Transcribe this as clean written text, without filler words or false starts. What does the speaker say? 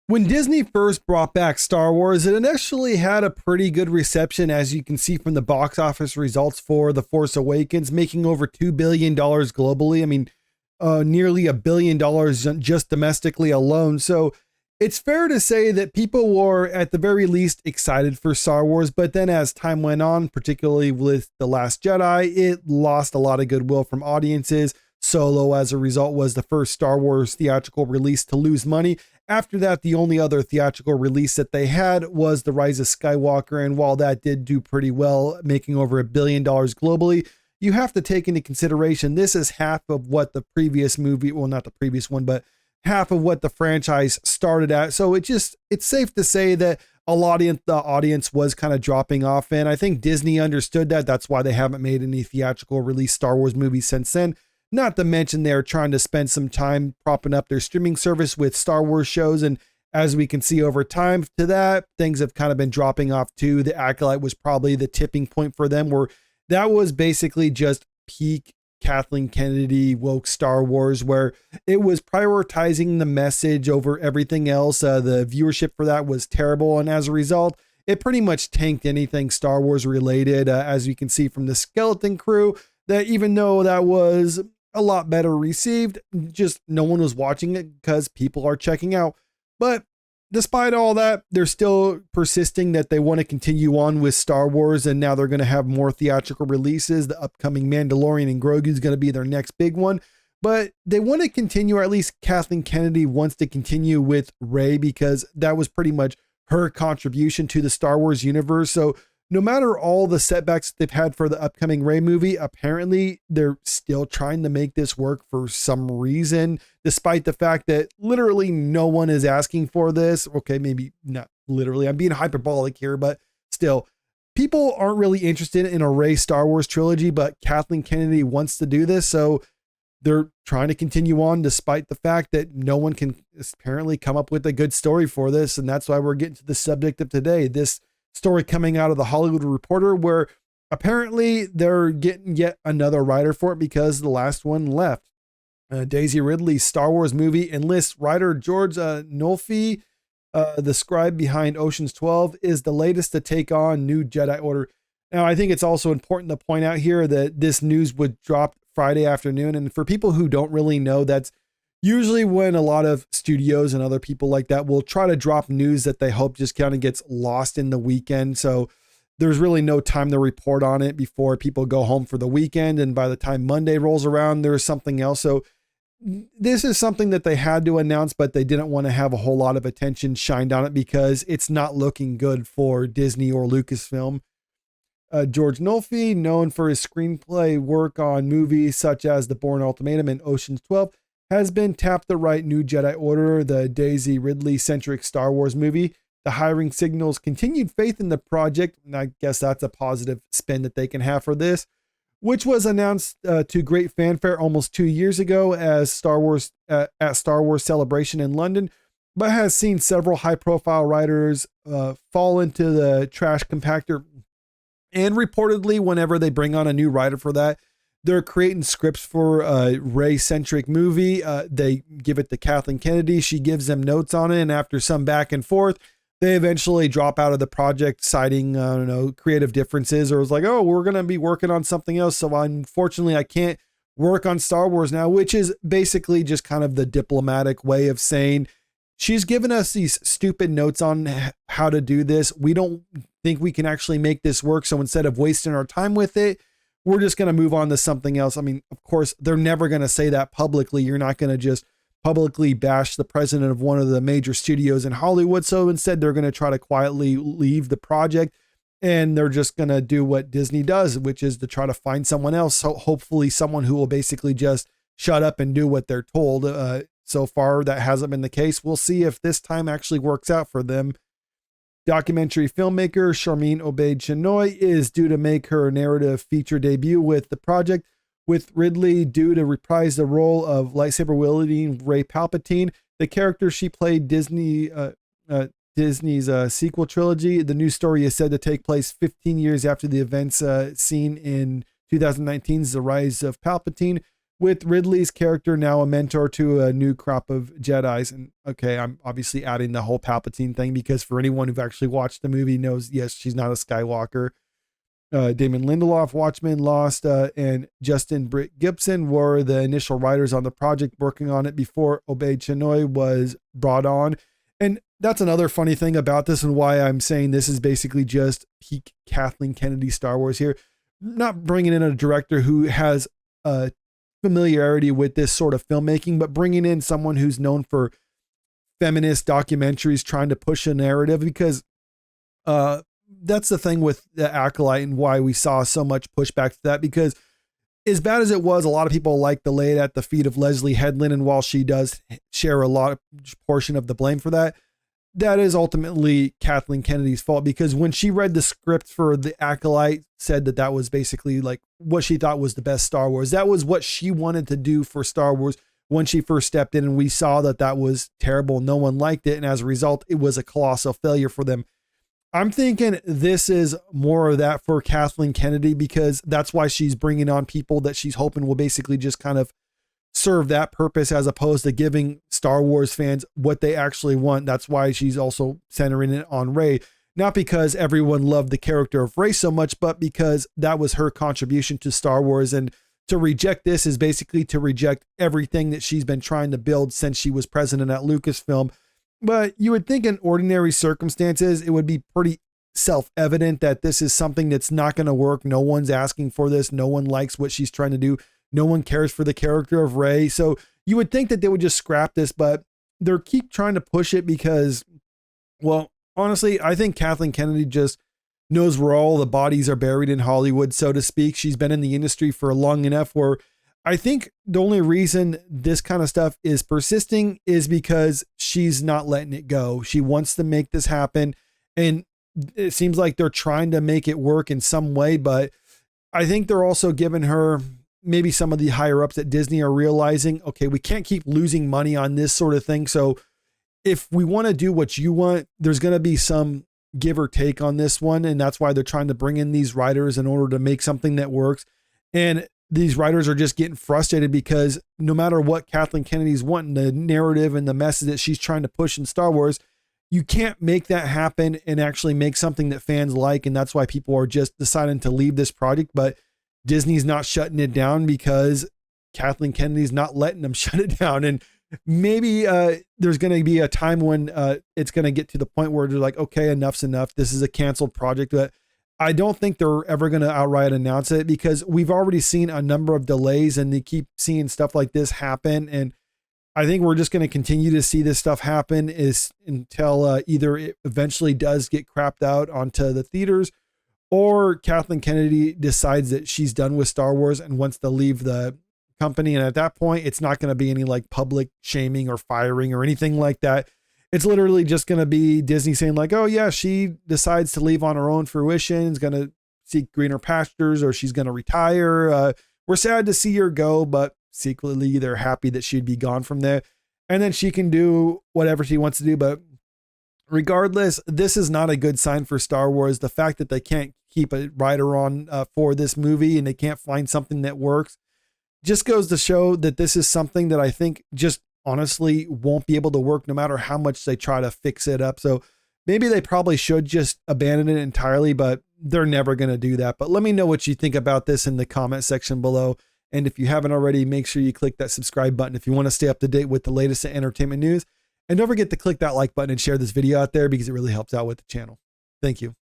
When Disney first brought back Star Wars, it initially had a pretty good reception, as you can see from the box office results for The Force Awakens, making over $2 billion globally. I mean, nearly $1 billion just domestically alone. So it's fair to say that people were at the very least excited for Star Wars, but then as time went on, particularly with The Last Jedi, it lost a lot of goodwill from audiences. Solo, as a result, was the first Star Wars theatrical release to lose money. After that, the only other theatrical release that they had was The Rise of Skywalker, and while that did do pretty well, making over $1 billion globally, you have to take into consideration this is half of what the previous movie, well, not the previous one, but half of what the franchise started at. So it's safe to say that the audience was kind of dropping off, and I think Disney understood that. That's why they haven't made any theatrical release Star Wars movies since then. Not to mention they're trying to spend some time propping up their streaming service with Star Wars shows. And as we can see over time to that, things have kind of been dropping off too. The Acolyte was probably the tipping point for them, where that was basically just peak Kathleen Kennedy woke Star Wars, where it was prioritizing the message over everything else. The viewership for that was terrible. And as a result, it pretty much tanked anything Star Wars related, as you can see from the Skeleton Crew, that even though that was a lot better received, just no one was watching it because people are checking out. But despite all that, they're still persisting that they want to continue on with Star Wars, and now they're going to have more theatrical releases. The upcoming Mandalorian and Grogu is going to be their next big one. But they want to continue, or at least Kathleen Kennedy wants to continue with Rey, because that was pretty much her contribution to the Star Wars universe. So no matter all the setbacks they've had for the upcoming Rey movie, apparently they're still trying to make this work for some reason, despite the fact that literally no one is asking for this. Okay, maybe not literally. I'm being hyperbolic here, but still, people aren't really interested in a Rey Star Wars trilogy, but Kathleen Kennedy wants to do this. So they're trying to continue on despite the fact that no one can apparently come up with a good story for this. And that's why we're getting to the subject of today. This story coming out of the Hollywood Reporter, where apparently they're getting yet another writer for it because the last one left. Daisy Ridley's Star Wars movie Enlists writer George Nolfi, the scribe behind Ocean's 12, is the latest to take on New Jedi Order. Now, I think it's also important to point out here that this news would drop Friday afternoon. And for people who don't really know, that's usually when a lot of studios and other people like that will try to drop news that they hope just kind of gets lost in the weekend. So there's really no time to report on it before people go home for the weekend. And by the time Monday rolls around, there's something else. So this is something that they had to announce, but they didn't want to have a whole lot of attention shined on it because it's not looking good for Disney or Lucasfilm. George Nolfi, known for his screenplay work on movies such as The Bourne Ultimatum and Ocean's 12, has been tapped to write New Jedi Order, the Daisy Ridley-centric Star Wars movie. The hiring signals continued faith in the project, and I guess that's a positive spin that they can have for this, which was announced to great fanfare almost 2 years ago as Star Wars at Star Wars Celebration in London, but has seen several high-profile writers fall into the trash compactor. And reportedly, whenever they bring on a new writer for that, they're creating scripts for a Rey-centric movie. They give it to Kathleen Kennedy. She gives them notes on it. And after some back and forth, they eventually drop out of the project, citing, creative differences, or was like, oh, we're going to be working on something else. So unfortunately, I can't work on Star Wars now, which is basically just kind of the diplomatic way of saying, she's given us these stupid notes on how to do this. We don't think we can actually make this work. So instead of wasting our time with it, we're just going to move on to something else. I mean, of course, they're never going to say that publicly. You're not going to just publicly bash the president of one of the major studios in Hollywood. So instead, they're going to try to quietly leave the project, and they're just going to do what Disney does, which is to try to find someone else. So hopefully someone who will basically just shut up and do what they're told. So far, that hasn't been the case. We'll see if this time actually works out for them. Documentary filmmaker Sharmeen Obaid-Chinoy is due to make her narrative feature debut with the project, with Ridley due to reprise the role of lightsaber-wielding Rey Palpatine, the character she played Disney's sequel trilogy. The new story is said to take place 15 years after the events seen in 2019's The Rise of Palpatine, with Ridley's character now a mentor to a new crop of Jedis. And okay, I'm obviously adding the whole Palpatine thing because for anyone who've actually watched the movie knows, yes, she's not a Skywalker. Damon Lindelof, Watchmen, Lost, and Justin Britt Gibson were the initial writers on the project working on it before Obaid-Chinoy was brought on. And that's another funny thing about this and why I'm saying this is basically just peak Kathleen Kennedy Star Wars here. Not bringing in a director who has a familiarity with this sort of filmmaking, but bringing in someone who's known for feminist documentaries trying to push a narrative, because that's the thing with the Acolyte and why we saw so much pushback to that, because as bad as it was, a lot of people like to lay it at the feet of Leslie Headland, and while she does share a lot of portion of the blame for that, that is ultimately Kathleen Kennedy's fault, because when she read the script for the Acolyte, said that that was basically like what she thought was the best Star Wars. That was what she wanted to do for Star Wars when she first stepped in, and we saw that that was terrible. No one liked it, and as a result, it was a colossal failure for them. I'm thinking this is more of that for Kathleen Kennedy, because that's why she's bringing on people that she's hoping will basically just kind of serve that purpose, as opposed to giving Star Wars fans what they actually want. That's why she's also centering it on Rey, not because everyone loved the character of Rey so much, but because that was her contribution to Star Wars. And to reject this is basically to reject everything that she's been trying to build since she was president at Lucasfilm. But you would think in ordinary circumstances, it would be pretty self-evident that this is something that's not going to work. No one's asking for this. No one likes what she's trying to do. No one cares for the character of Rey. So you would think that they would just scrap this, but they're keep trying to push it because, well, honestly, I think Kathleen Kennedy just knows where all the bodies are buried in Hollywood, so to speak. She's been in the industry for long enough where I think the only reason this kind of stuff is persisting is because she's not letting it go. She wants to make this happen, and it seems like they're trying to make it work in some way, but I think they're also giving her, maybe some of the higher ups at Disney are realizing, okay, we can't keep losing money on this sort of thing. So if we want to do what you want, there's going to be some give or take on this one. And that's why they're trying to bring in these writers in order to make something that works. And these writers are just getting frustrated because no matter what Kathleen Kennedy's wanting, the narrative and the message that she's trying to push in Star Wars, you can't make that happen and actually make something that fans like. And that's why people are just deciding to leave this project. But Disney's not shutting it down because Kathleen Kennedy's not letting them shut it down. And maybe there's going to be a time when it's going to get to the point where they're like, okay, enough's enough. This is a canceled project. But I don't think they're ever going to outright announce it, because we've already seen a number of delays and they keep seeing stuff like this happen. And I think we're just going to continue to see this stuff happen until either it eventually does get crapped out onto the theaters, or Kathleen Kennedy decides that she's done with Star Wars and wants to leave the company. And at that point, it's not going to be any like public shaming or firing or anything like that. It's literally just going to be Disney saying like, oh yeah, she decides to leave on her own fruition, is going to seek greener pastures, or she's going to retire. We're sad to see her go, but secretly they're happy that she'd be gone from there. And then she can do whatever she wants to do. But regardless, this is not a good sign for Star Wars. The fact that they can't keep a writer on for this movie and they can't find something that works just goes to show that this is something that I think just honestly won't be able to work no matter how much they try to fix it up. So maybe they probably should just abandon it entirely, but they're never going to do that. But let me know what you think about this in the comment section below. And if you haven't already, make sure you click that subscribe button if you want to stay up to date with the latest entertainment news. And don't forget to click that like button and share this video out there, because it really helps out with the channel. Thank you.